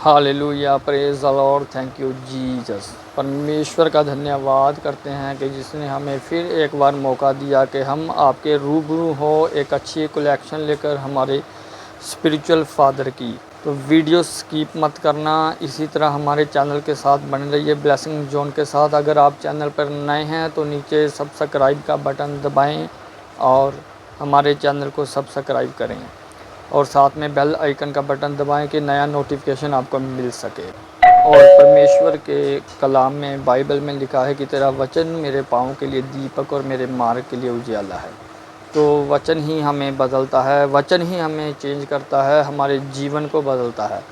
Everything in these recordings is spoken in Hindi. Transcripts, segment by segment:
Hallelujah, praise the Lord, thank you Jesus. परमेश्वर का धन्यवाद करते हैं कि जिसने हमें फिर एक बार मौका दिया कि हम आपके रूबरू हो एक अच्छी कलेक्शन लेकर हमारे स्पिरिचुअल फादर की। तो वीडियो स्किप मत करना, इसी तरह हमारे चैनल के साथ बने रहिए ब्लेसिंग जोन के साथ। अगर आप चैनल पर नए हैं तो नीचे सब्सक्राइब का बटन दबाएं और हमारे चैनल को सब्सक्राइब करें और साथ में बेल आइकन का बटन दबाएं कि नया नोटिफिकेशन आपको मिल सके। और परमेश्वर के कलाम में बाइबल में लिखा है कि तेरा वचन मेरे पाँव के लिए दीपक और मेरे मार्ग के लिए उजियाला है। तो वचन ही हमें बदलता है, वचन ही हमें चेंज करता है, हमारे जीवन को बदलता है।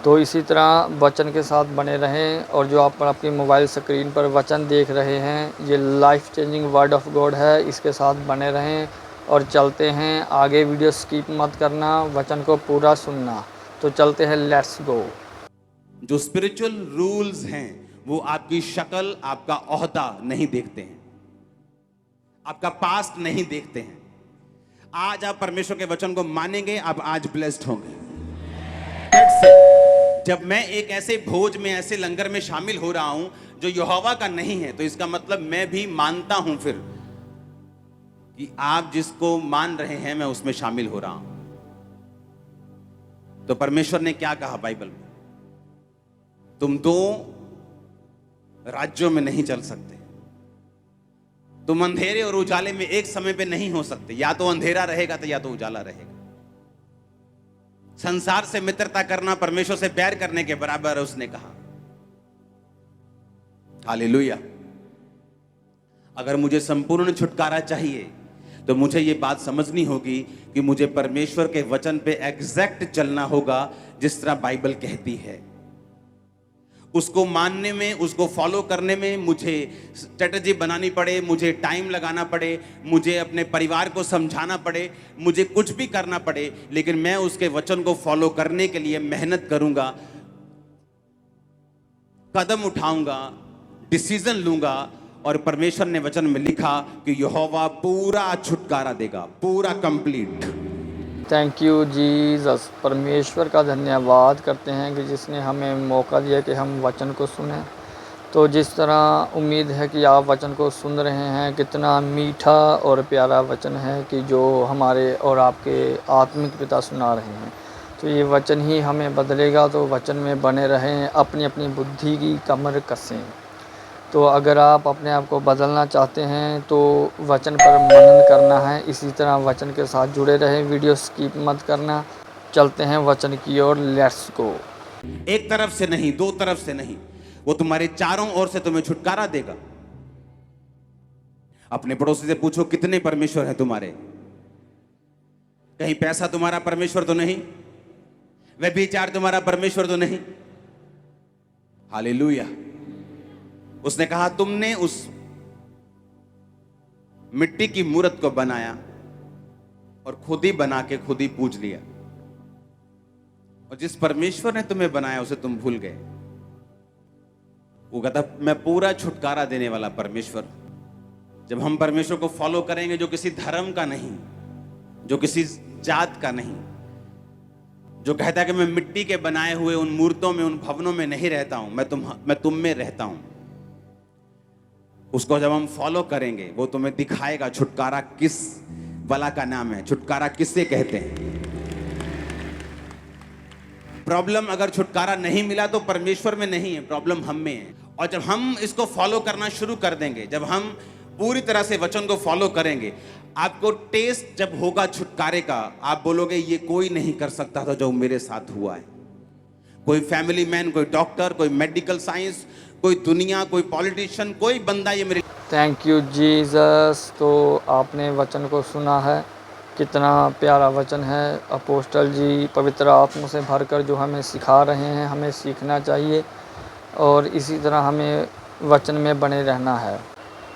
तो इसी तरह वचन के साथ बने रहें। और जो आप अपनी मोबाइल स्क्रीन पर वचन देख रहे हैं, ये life changing word of God है, इसके साथ बने रहें और चलते हैं आगे। वीडियो स्किप मत करना, वचन को पूरा सुनना। तो चलते हैं, लेट्स गो। जो स्पिरिचुअल रूल्स हैं वो आपकी शक्ल, आपका ओहदा नहीं देखते हैं, आपका पास्ट नहीं देखते हैं। आज आप परमेश्वर के वचन को मानेंगे, आप आज ब्लेस्ड होंगे। That's it। जब मैं एक ऐसे भोज में, ऐसे लंगर में शामिल हो रहा हूं जो यहोवा का नहीं है, तो इसका मतलब मैं भी मानता हूं फिर कि आप जिसको मान रहे हैं मैं उसमें शामिल हो रहा हूं। तो परमेश्वर ने क्या कहा बाइबल में? तुम दो राज्यों में नहीं चल सकते, तुम अंधेरे और उजाले में एक समय पे नहीं हो सकते। या तो अंधेरा रहेगा तो या तो उजाला रहेगा। संसार से मित्रता करना परमेश्वर से प्यार करने के बराबर है, उसने कहा। हालेलुया। अगर मुझे संपूर्ण छुटकारा चाहिए तो मुझे यह बात समझनी होगी कि मुझे परमेश्वर के वचन पे एग्जैक्ट चलना होगा, जिस तरह बाइबल कहती है। उसको मानने में, उसको फॉलो करने में मुझे स्ट्रेटजी बनानी पड़े, मुझे टाइम लगाना पड़े, मुझे अपने परिवार को समझाना पड़े, मुझे कुछ भी करना पड़े, लेकिन मैं उसके वचन को फॉलो करने के लिए मेहनत करूंगा, कदम उठाऊंगा, डिसीजन लूंगा। और परमेश्वर ने वचन में लिखा कि यहोवा पूरा छुटकारा देगा, पूरा कंप्लीट। Thank you Jesus. परमेश्वर का धन्यवाद करते हैं कि जिसने हमें मौका दिया कि हम वचन को सुने। तो जिस तरह उम्मीद है कि आप वचन को सुन रहे हैं, कितना मीठा और प्यारा वचन है कि जो हमारे और आपके आत्मिक पिता सुना रहे हैं। तो ये वचन ही हमें बदलेगा। तो वचन में बने रहें, अपनी अपनी बुद्धि की कमर कसें। तो अगर आप अपने आप को बदलना चाहते हैं तो वचन पर मनन करना है। इसी तरह वचन के साथ जुड़े रहें, वीडियो स्किप मत करना। चलते हैं वचन की ओर, लेट्स गो। एक तरफ से नहीं, दो तरफ से नहीं, वो तुम्हारे चारों ओर से तुम्हें छुटकारा देगा। अपने पड़ोसी से पूछो, कितने परमेश्वर हैं तुम्हारे? कहीं पैसा तुम्हारा परमेश्वर तो नहीं? व्यभिचार तुम्हारा परमेश्वर तो नहीं? हालेलुया। उसने कहा, तुमने उस मिट्टी की मूरत को बनाया और खुद ही बना के खुद ही पूज लिया, और जिस परमेश्वर ने तुम्हें बनाया उसे तुम भूल गए। वो कहता, मैं पूरा छुटकारा देने वाला परमेश्वर। जब हम परमेश्वर को फॉलो करेंगे, जो किसी धर्म का नहीं, जो किसी जात का नहीं, जो कहता है कि मैं मिट्टी के बनाए हुए उन मूर्तों में, उन भवनों में नहीं रहता हूं, मैं तुम में रहता हूं, उसको जब हम फॉलो करेंगे वो तुम्हें दिखाएगा छुटकारा किस बला का नाम है, छुटकारा किससे कहते हैं। प्रॉब्लम अगर छुटकारा नहीं मिला तो परमेश्वर में नहीं है, प्रॉब्लम हम में है। और जब हम इसको फॉलो करना शुरू कर देंगे, जब हम पूरी तरह से वचन को फॉलो करेंगे, आपको टेस्ट जब होगा छुटकारे का, आप बोलोगे ये कोई नहीं कर सकता था जो मेरे साथ हुआ है। कोई फैमिली मैन, कोई डॉक्टर, कोई मेडिकल साइंस, कोई दुनिया, कोई पॉलिटिशियन, कोई बंदा ये मेरे। Thank you Jesus. तो आपने वचन को सुना है, कितना प्यारा वचन है। अपोस्टल जी पवित्र आत्मा से भरकर जो हमें सिखा रहे हैं, हमें सीखना चाहिए और इसी तरह हमें वचन में बने रहना है।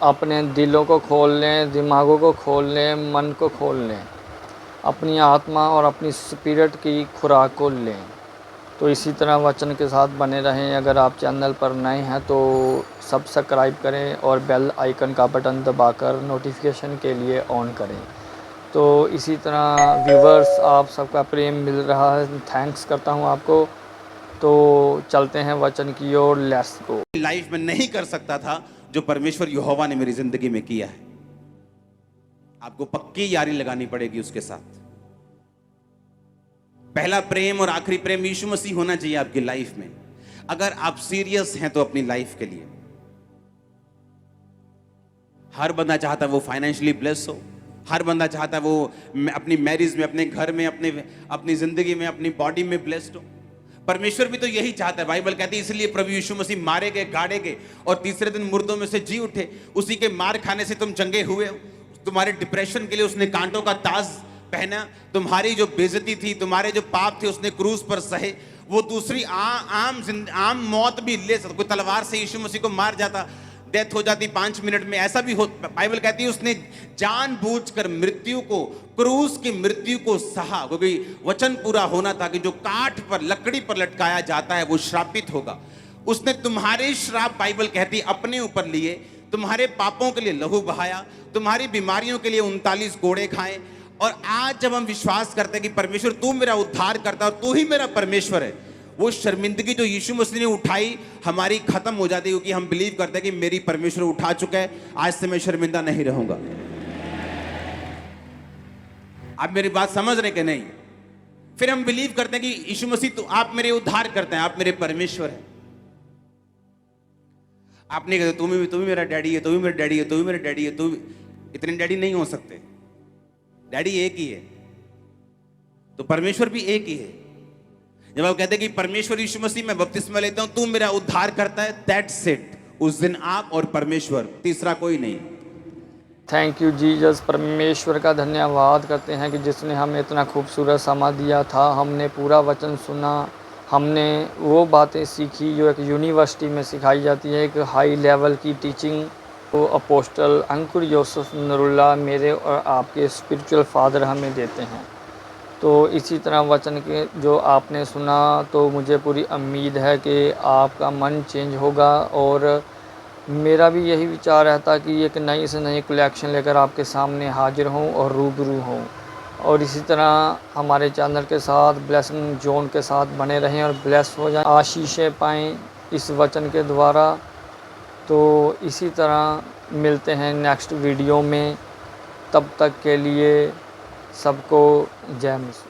अपने दिलों को खोल लें, दिमागों को खोल लें, मन को खोल लें, अपनी आत्मा और अपनी स्पिरिट की खुराक को लें। तो इसी तरह वचन के साथ बने रहें। अगर आप चैनल पर नए हैं तो सब्सक्राइब करें और बेल आइकन का बटन दबाकर नोटिफिकेशन के लिए ऑन करें। तो इसी तरह व्यूवर्स, आप सबका प्रेम मिल रहा है, थैंक्स करता हूं आपको। तो चलते हैं वचन की ओर, लेट्स गो। लाइफ में नहीं कर सकता था जो परमेश्वर यहोवा ने मेरी जिंदगी में किया है। आपको पक्की यारी लगानी पड़ेगी उसके साथ। पहला प्रेम और आखिरी प्रेम यीशु मसीह होना चाहिए आपकी लाइफ में, अगर आप सीरियस हैं तो अपनी लाइफ के लिए। हर बंदा चाहता है वो फाइनेंशियली ब्लेस हो, हर बंदा चाहता है वो अपनी मैरिज में, अपने घर में, अपनी जिंदगी में, अपनी बॉडी में ब्लेस्ड हो। परमेश्वर भी तो यही चाहता है। बाइबल कहती है इसलिए प्रभु यीशु मसीह मारे गए, गाड़े गए और तीसरे दिन मुर्दों में से जी उठे। उसी के मार खाने से तुम चंगे हुए हो। तुम्हारे डिप्रेशन के लिए उसने कांटों का ताज पहना, तुम्हारी जो बेइज्जती थी, तुम्हारे जो पाप थे उसने क्रूस पर सहे। वो दूसरी आम मौत भी ले सकता, कोई तलवार से यीशु मसीह को मार जाता, डेथ हो जाती 5 मिनट में, ऐसा भी हो। बाइबल कहती है उसने जानबूझकर मृत्यु को, क्रूस की मृत्यु को सहा, क्योंकि वचन पूरा होना था कि जो काठ पर, लकड़ी पर लटकाया जाता है वो श्रापित होगा। उसने तुम्हारे श्राप, बाइबल कहती है, अपने ऊपर लिए, तुम्हारे पापों के लिए लहू बहाया, तुम्हारी बीमारियों के लिए 39 कोड़े खाए। और आज जब हम विश्वास करते हैं कि परमेश्वर तू मेरा उद्धार करता है और तू ही मेरा परमेश्वर है, वो शर्मिंदगी जो यीशु मसीह ने उठाई हमारी खत्म हो जाती है, क्योंकि हम बिलीव करते हैं कि मेरी परमेश्वर उठा चुका है, आज से मैं शर्मिंदा नहीं रहूंगा। आप मेरी बात समझ रहे कि नहीं? फिर हम बिलीव करते हैं कि यीशु मसीह तो आप मेरे उद्धार करते हैं, आप मेरे परमेश्वर हैं। आप नहीं कहते तुम ही मेरा डैडी है, तुम ही मेरा डैडी है, तुम ही मेरा डैडी है, तुम इतने डैडी नहीं हो सकते। डैडी एक ही है, तो परमेश्वर भी एक ही है। जब आप कहते हैं कि परमेश्वर यीशु मसीह मैं बपतिस्मा लेता हूं, तू मेरा उद्धार करता है, दैट्स इट। उस दिन आप और परमेश्वर, तीसरा कोई नहीं। Thank you Jesus. परमेश्वर का धन्यवाद करते हैं कि जिसने हमें इतना खूबसूरत समा दिया था। हमने पूरा वचन सुना, हमने वो बातें सीखी जो एक यूनिवर्सिटी में सिखाई जाती है, एक हाई लेवल की टीचिंग। तो अपोस्टल अंकुर यूसुफ नूरुल्लाह मेरे और आपके स्पिरिचुअल फादर हमें देते हैं। तो इसी तरह वचन के जो आपने सुना, तो मुझे पूरी उम्मीद है कि आपका मन चेंज होगा। और मेरा भी यही विचार रहता कि एक नई से नई कलेक्शन लेकर आपके सामने हाजिर हूँ और रूबरू हूँ। और इसी तरह हमारे चैनल के साथ, ब्लेसिंग जोन के साथ बने रहें और ब्लेस हो जाएं, आशीषें पाएँ इस वचन के द्वारा। तो इसी तरह मिलते हैं नेक्स्ट वीडियो में। तब तक के लिए सबको जय मसीह।